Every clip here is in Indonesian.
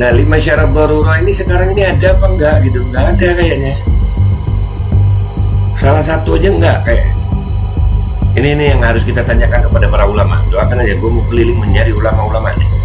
Nah, 5 syarat darurah ini sekarang ini ada apa enggak gitu? Enggak ada kayaknya. Salah satu aja enggak kayak. Ini yang harus kita tanyakan kepada para ulama. Doakan aja, gue mau keliling mencari ulama-ulama nih.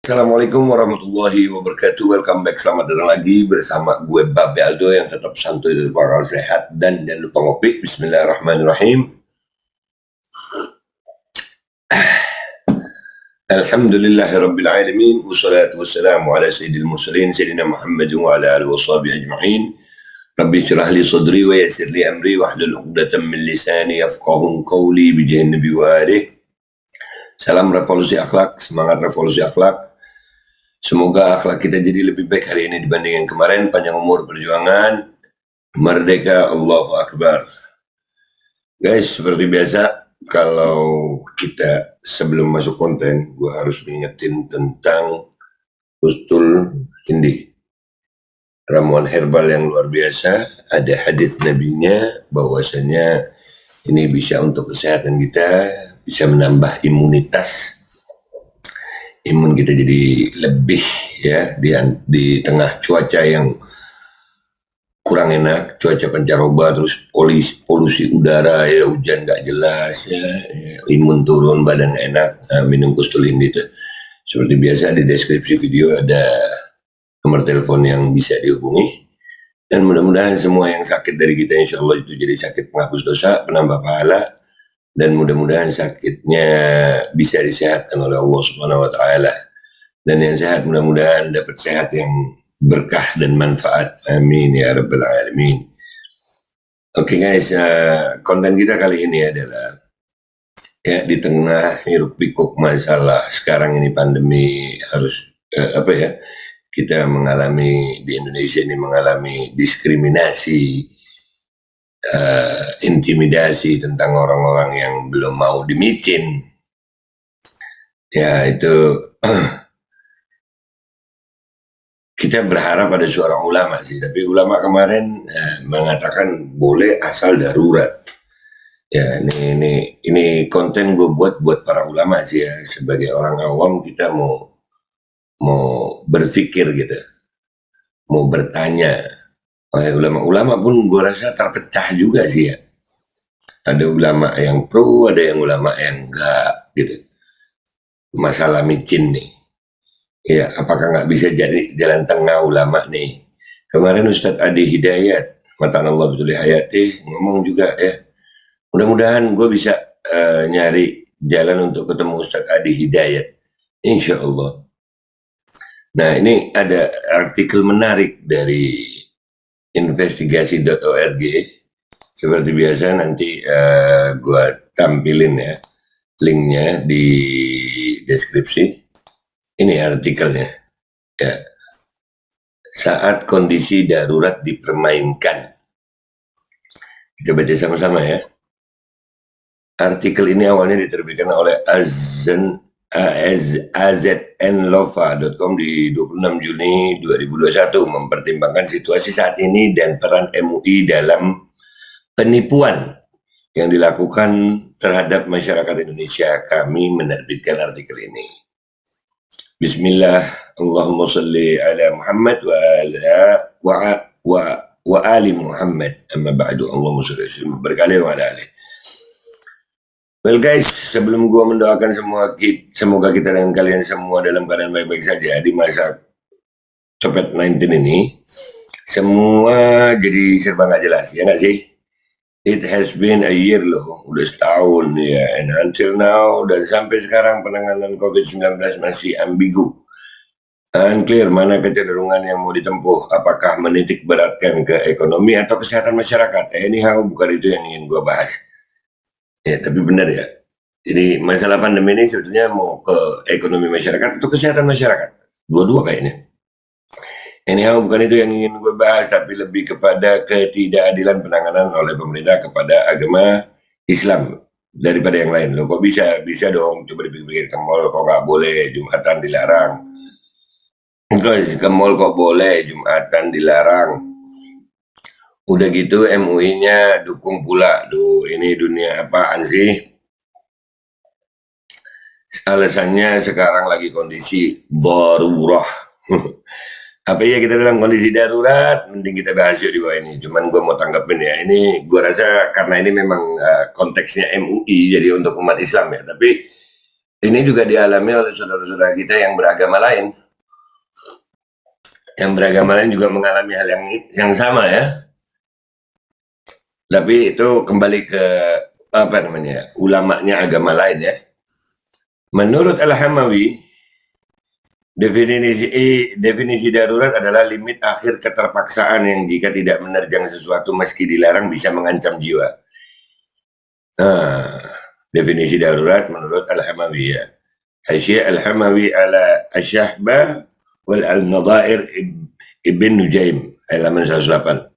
Assalamualaikum warahmatullahi wabarakatuh. Welcome back, selamat datang lagi bersama gue Babe Aldo yang tetap santuy dan bakal sehat. Dan jangan lupa ngopi. Bismillahirrahmanirrahim. Alhamdulillahirrabbilalamin. Wassalatu wassalamu ala sayyidil mursalin Sayyidina Muhammad wa ala alihi wa sahbihi ajma'in. Rabbi syrah li sadri wa yassir li amri wahlul 'uqdatam min lisani yafqahu qawli bijahin nabi wa alihi. Salam revolusi akhlak, semangat revolusi akhlak. Semoga akhlak kita jadi lebih baik hari ini dibanding yang kemarin. Panjang umur perjuangan, merdeka, Allahu Akbar. Guys, seperti biasa, kalau kita sebelum masuk konten, gue harus ngingetin tentang Ustul Hindi, ramuan herbal yang luar biasa. Ada hadis nabinya bahwasanya ini bisa untuk kesehatan kita, bisa menambah imunitas. Imun kita jadi lebih ya di tengah cuaca yang kurang enak, cuaca pancaroba, terus polusi udara ya, hujan nggak jelas ya, imun turun, badan gak enak. Minum Ustul Hindi itu seperti biasa di deskripsi video ada nomor telepon yang bisa dihubungi. Dan mudah-mudahan semua yang sakit dari kita insya Allah itu jadi sakit penghapus dosa, penambah pahala, dan mudah-mudahan sakitnya bisa disehatkan oleh Allah Subhanahu wa Ta'ala. Dan yang sehat mudah-mudahan dapat sehat yang berkah dan manfaat. Amin ya rabbal alamin. Oke guys, konten kita kali ini adalah ya di tengah hiruk pikuk masalah sekarang ini pandemi, harus kita mengalami di Indonesia ini mengalami diskriminasi, intimidasi tentang orang-orang yang belum mau dimicin. Ya itu kita berharap ada suara ulama sih, tapi ulama kemarin mengatakan boleh asal darurat. Ya ini konten gue buat para ulama sih ya. Sebagai orang awam kita mau berpikir gitu, mau bertanya. Ulama-ulama pun gue rasa terpecah juga sih ya. Ada ulama yang pro, ada yang ulama yang enggak gitu. Masalah micin nih, ya apakah nggak bisa jadi jalan tengah ulama nih? Kemarin Ustadz Adi Hidayat, matan Allah betul hayati, ngomong juga ya. Mudah-mudahan gue bisa nyari jalan untuk ketemu Ustadz Adi Hidayat, insya Allah. Nah ini ada artikel menarik dari investigasi.org. Seperti biasa nanti gue tampilin ya linknya di deskripsi. Ini artikelnya ya. Saat kondisi darurat dipermainkan, kita baca sama-sama ya. Artikel ini awalnya diterbitkan oleh aznlova.com di 26 Juni 2021, mempertimbangkan situasi saat ini dan peran MUI dalam penipuan yang dilakukan terhadap masyarakat Indonesia. Kami menerbitkan artikel ini. Bismillah, Allahumma salli ala Muhammad wa ali Muhammad. Amma ba'du, Allahumma salli berkali wa ala alihi. Well guys, sebelum gua mendoakan semoga kita dan kalian semua dalam keadaan baik-baik saja di masa COVID-19 ini, semua jadi serba nggak jelas, ya nggak sih? It has been a year loh, udah setahun ya, and until now, dan sampai sekarang penanganan COVID-19 masih ambigu. Unclear mana kecenderungan yang mau ditempuh, apakah menitik beratkan ke ekonomi atau kesehatan masyarakat. Anyhow, bukan itu yang ingin gua bahas. Ya, tapi benar ya. Jadi masalah pandemi ini sebetulnya mau ke ekonomi masyarakat atau kesehatan masyarakat. Dua-dua kayaknya. Anyhow, bukan itu yang ingin gue bahas, tapi lebih kepada ketidakadilan penanganan oleh pemerintah kepada agama Islam daripada yang lain. Loh kok bisa? Bisa dong, coba dipikir-pikir. Ke mall kok nggak boleh, Jumatan dilarang. Ke mall kok boleh, Jumatan dilarang. Udah gitu MUI-nya dukung pula. Duh, ini dunia apaan sih? Alasannya sekarang lagi kondisi darurah. Apa ya, kita dalam kondisi darurat, mending kita bahas yuk di bawah ini. Cuman gue mau tanggapin ya, ini gue rasa karena ini memang konteksnya MUI, jadi untuk umat Islam ya. Tapi ini juga dialami oleh saudara-saudara kita yang beragama lain. Yang beragama lain juga mengalami hal yang sama ya. Tapi itu kembali ke apa namanya, ulamanya agama lain ya. Menurut Al-Hamawi, definisi darurat adalah limit akhir keterpaksaan yang jika tidak menerjang sesuatu meski dilarang bisa mengancam jiwa. Nah, definisi darurat menurut Al-Hamawi ya. Hasyiah Al-Hamawi ala Asyahbah wal Al-Nadair Ibn Nujaim, halaman 108.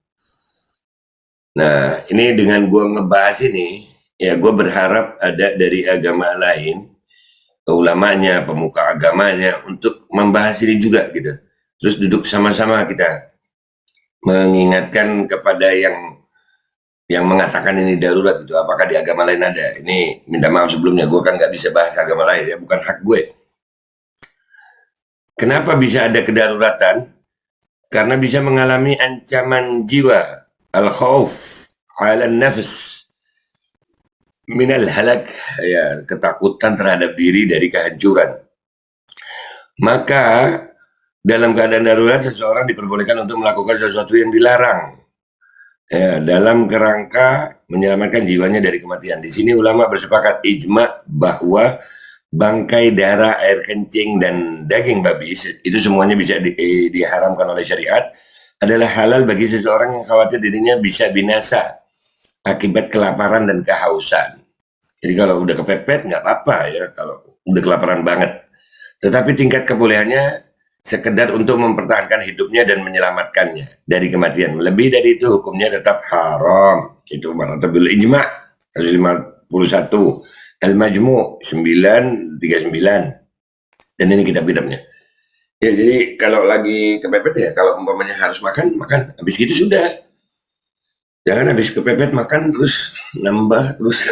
Nah, ini dengan gue ngebahas ini, ya gue berharap ada dari agama lain, ulamanya, pemuka agamanya, untuk membahas ini juga gitu. Terus duduk sama-sama kita mengingatkan kepada yang mengatakan ini darurat itu, apakah di agama lain ada. Ini minta maaf sebelumnya, gue kan nggak bisa bahas agama lain ya, bukan hak gue. Kenapa bisa ada kedaruratan? Karena bisa mengalami ancaman jiwa, al-khauf ala nafs minal halak, ya, ketakutan terhadap diri dari kehancuran. Maka dalam keadaan darurat seseorang diperbolehkan untuk melakukan sesuatu yang dilarang, ya, dalam kerangka menyelamatkan jiwanya dari kematian. Di sini ulama bersepakat ijma bahwa bangkai, darah, air kencing, dan daging babi itu semuanya bisa diharamkan oleh syariat, adalah halal bagi seseorang yang khawatir dirinya bisa binasa akibat kelaparan dan kehausan. Jadi kalau udah kepepet nggak apa-apa ya, kalau udah kelaparan banget. Tetapi tingkat kebolehannya sekedar untuk mempertahankan hidupnya dan menyelamatkannya dari kematian. Lebih dari itu hukumnya tetap haram. Itu maratabil ijma 151, Al-Majmu' 939. Dan ini kitab-kitabnya. Ya, jadi kalau lagi kepepet ya, kalau umpamanya harus makan, makan. Habis gitu sudah. Jangan habis kepepet makan terus nambah terus.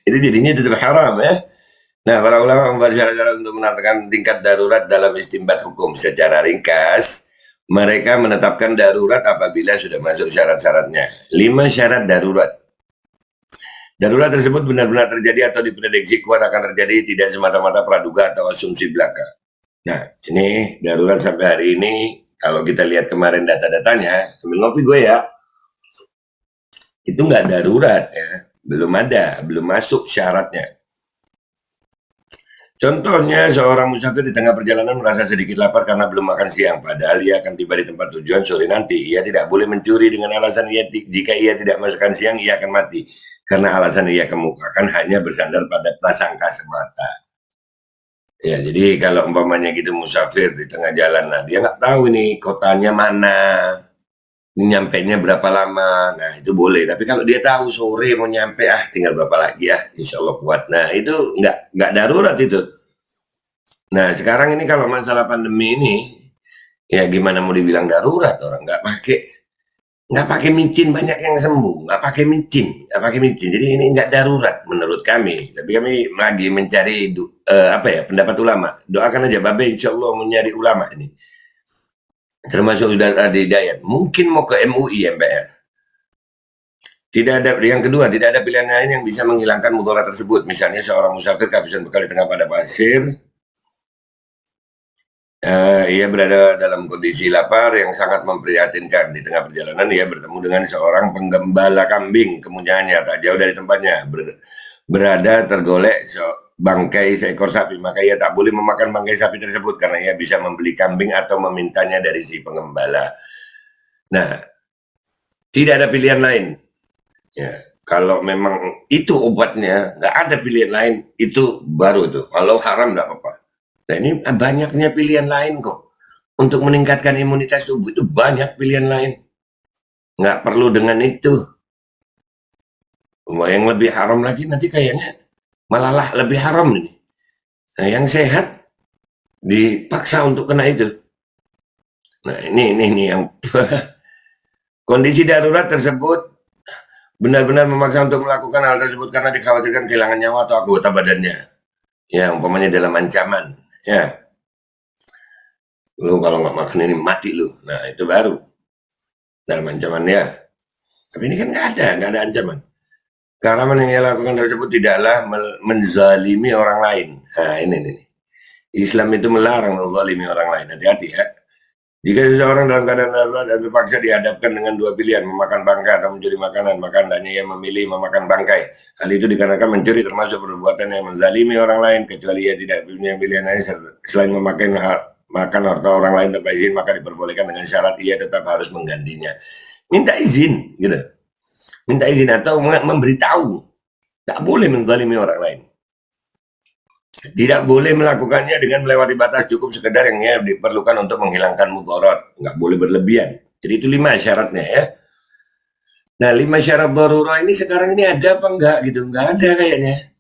Itu jadinya tetap haram ya. Nah, para ulama membahas syarat-syarat untuk menetapkan tingkat darurat dalam istimbat hukum. Secara ringkas, mereka menetapkan darurat apabila sudah masuk syarat-syaratnya. 5 syarat darurat. Darurat tersebut benar-benar terjadi atau diprediksi kuat akan terjadi, tidak semata-mata praduga atau asumsi belaka. Nah, ini darurat sampai hari ini, kalau kita lihat kemarin data-datanya, sambil ngopi gue ya, itu nggak darurat ya, belum masuk syaratnya. Contohnya, seorang musafir di tengah perjalanan merasa sedikit lapar karena belum makan siang, padahal ia akan tiba di tempat tujuan sore nanti. Ia tidak boleh mencuri dengan alasan jika ia tidak makan siang, ia akan mati. Karena alasan ia kemukakan hanya bersandar pada prasangka semata. Ya, jadi kalau umpamanya gitu musafir di tengah jalan, nah dia nggak tahu ini kotanya mana, nyampainya berapa lama, nah itu boleh. Tapi kalau dia tahu sore mau nyampe, tinggal berapa lagi ya, insya Allah kuat. Nah itu nggak darurat itu. Nah sekarang ini kalau masalah pandemi ini, ya gimana mau dibilang darurat, orang nggak pakai micin, banyak yang sembuh, nggak pakai micin. Jadi ini nggak darurat menurut kami. Tapi kami lagi mencari apa ya, pendapat ulama. Doakan aja Babe, insya Allah mencari ulama ini. Termasuk sudah di Hidayat. Mungkin mau ke MUI MPR. Tidak ada, yang kedua, tidak ada pilihan lain yang bisa menghilangkan mudarat tersebut. Misalnya seorang musafir kehabisan bekal di tengah padang pasir, ia berada dalam kondisi lapar yang sangat memprihatinkan. Di tengah perjalanan ia bertemu dengan seorang penggembala kambing. Kemunyaannya tak jauh dari tempatnya berada tergolek bangkai seekor sapi. Maka ia tak boleh memakan bangkai sapi tersebut karena ia bisa membeli kambing atau memintanya dari si penggembala. Nah, tidak ada pilihan lain. Ya, kalau memang itu obatnya, nggak ada pilihan lain, itu baru tuh. Kalau haram nggak apa-apa. Nah ini banyaknya pilihan lain kok. Untuk meningkatkan imunitas tubuh itu banyak pilihan lain. Nggak perlu dengan itu. Yang lebih haram lagi nanti kayaknya malah lebih haram ini. Nah, yang sehat dipaksa untuk kena itu. Nah, ini yang kondisi darurat tersebut benar-benar memaksa untuk melakukan hal tersebut karena dikhawatirkan kehilangan nyawa atau anggota badannya. Ya, umpamanya dalam ancaman. Ya, lu kalau nggak makan ini mati lu. Nah, itu baru dalam ancaman ya. Tapi ini kan nggak ada ancaman. Keharaman yang ia lakukan tersebut tidaklah menzalimi orang lain. Nah, ini. Islam itu melarang menzalimi orang lain. Hati-hati ya. Jika seseorang dalam keadaan darurat dan terpaksa dihadapkan dengan dua pilihan, memakan bangkai atau mencuri makanan, maka hendaknya ia memilih memakan bangkai. Hal itu dikarenakan mencuri termasuk perbuatan yang menzalimi orang lain, kecuali ia tidak punya pilihan lain selain makan harta orang lain tanpa izin, maka diperbolehkan dengan syarat ia tetap harus menggantinya. Minta izin, gitu. Minta izin atau memberitahu. Tak boleh menzalimi orang lain. Tidak boleh melakukannya dengan melewati batas, cukup sekedar yang diperlukan untuk menghilangkan mudarat. Nggak boleh berlebihan. Jadi itu 5 syaratnya ya. Nah 5 syarat darurah ini sekarang ini ada apa enggak gitu? Nggak ada kayaknya.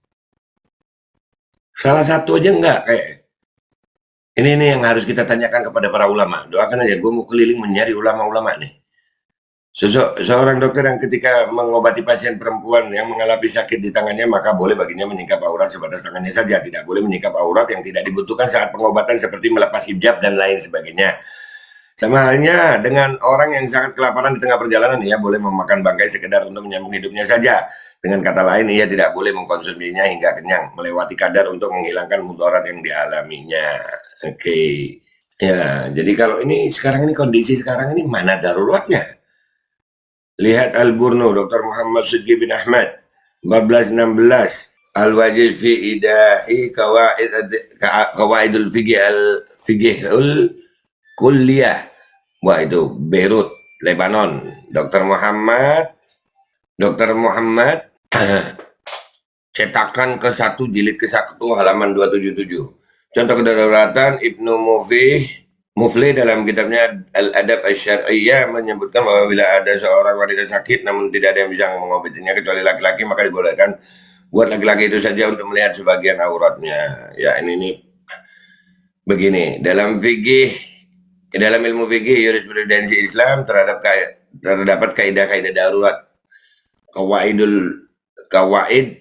Salah satu aja enggak kayak. Ini yang harus kita tanyakan kepada para ulama. Doakan aja, gue mau keliling mencari ulama-ulama nih. Seorang dokter yang ketika mengobati pasien perempuan yang mengalami sakit di tangannya, maka boleh baginya menyingkap aurat sebatas tangannya saja. Tidak boleh menyingkap aurat yang tidak dibutuhkan saat pengobatan seperti melepas hijab dan lain sebagainya. Sama halnya dengan orang yang sangat kelaparan di tengah perjalanan, ia boleh memakan bangkai sekedar untuk menyambung hidupnya saja. Dengan kata lain, ia tidak boleh mengkonsumsinya hingga kenyang, melewati kadar untuk menghilangkan mudarat yang dialaminya. Oke. Ya, jadi kalau ini sekarang ini kondisi sekarang ini mana daruratnya? Lihat Al-Burnu, Dr. Muhammad Sidqi bin Ahmad, 1416. Al-Wajid fi idahi kawaidul fiqhul kulliyah. Wah itu Beirut, Lebanon. Dr. Muhammad cetakan ke-1 jilid ke-1 halaman 277. Contoh kedaruratan Ibnu Mufli dalam kitabnya Al-Adab Asy-Syar'iyyah menyebutkan bahwa bila ada seorang wanita sakit namun tidak ada yang bisa mengobatinya kecuali laki-laki, maka dibolehkan buat laki-laki itu saja untuk melihat sebagian auratnya. Ya ini begini, dalam ilmu fikih jurisprudensi Islam terdapat kaidah-kaidah darurat. Kawaid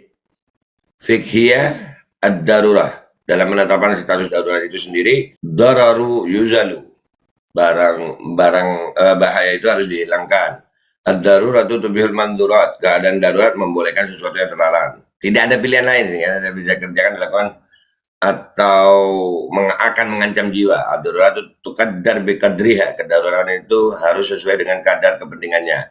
fikhiyah ad-darurah. Dalam menetapkan status darurat itu sendiri, dararu yuzalu, barang bahaya itu harus dihilangkan. Ad-daruratu tubihul mandurat, keadaan darurat membolehkan sesuatu yang terlarang. Tidak ada pilihan lain yang bisa kerjakan, dilakukan atau akan mengancam jiwa. Ad-daruratu tuqaddar biqadriha, kedaruratan itu harus sesuai dengan kadar kepentingannya.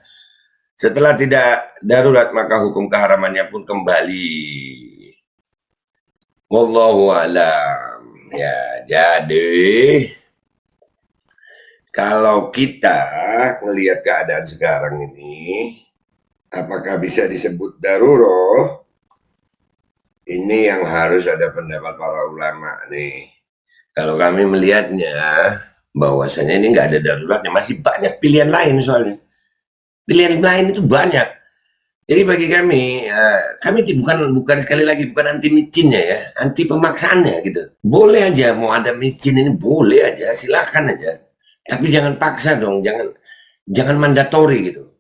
Setelah tidak darurat, maka hukum keharamannya pun kembali. Wallahu a'lam. Ya, jadi kalau kita melihat keadaan sekarang ini, apakah bisa disebut darurat? Ini yang harus ada pendapat para ulama nih. Kalau kami melihatnya, bahwasanya ini nggak ada daruratnya, masih banyak pilihan lain soalnya. Pilihan lain itu banyak. Jadi bagi kami bukan sekali lagi bukan anti micinnya ya, anti pemaksaannya gitu. Boleh aja mau ada micin ini boleh aja, silakan aja. Tapi jangan paksa dong, jangan mandatori gitu.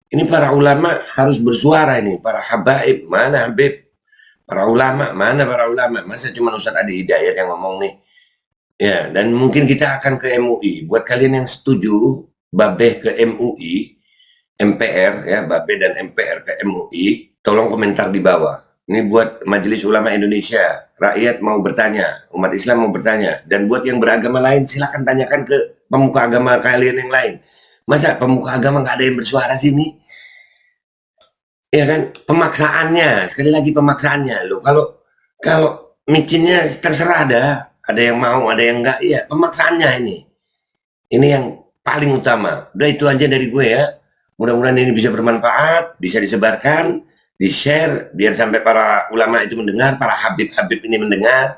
Ini para ulama harus bersuara ini, para habaib, mana habib? Para ulama, mana para ulama? Masa cuma Ustadz Adi Hidayat yang ngomong nih? Ya, dan mungkin kita akan ke MUI. Buat kalian yang setuju babeh ke MUI, MPR ya, Bape dan MPR ke MUI, tolong komentar di bawah. Ini buat Majelis Ulama Indonesia, rakyat mau bertanya, umat Islam mau bertanya, dan buat yang beragama lain silakan tanyakan ke pemuka agama kalian yang lain. Masa pemuka agama nggak ada yang bersuara sini? Ya kan, pemaksaannya, sekali lagi pemaksaannya loh. Kalau micinnya terserah ada yang mau, ada yang enggak, ya pemaksaannya ini. Ini yang paling utama. Udah itu aja dari gue ya. Mudah-mudahan ini bisa bermanfaat, bisa disebarkan, di-share, biar sampai para ulama itu mendengar, para habib-habib ini mendengar,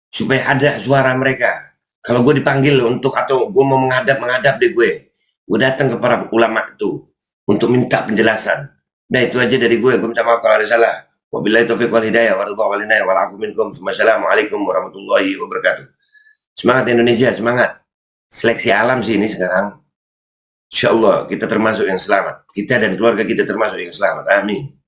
supaya ada suara mereka. Kalau gue dipanggil atau gue mau menghadap deh gue datang ke para ulama itu untuk minta penjelasan. Nah itu aja dari gue minta maaf kalau ada salah. Wabillahi taufiq wal hidayah warahmatullahi wal inayah wal afu minkum. Wassalamualaikum warahmatullahi wabarakatuh. Semangat Indonesia, semangat. Seleksi alam sih ini sekarang. Insya Allah kita termasuk yang selamat. Kita dan keluarga kita termasuk yang selamat. Amin.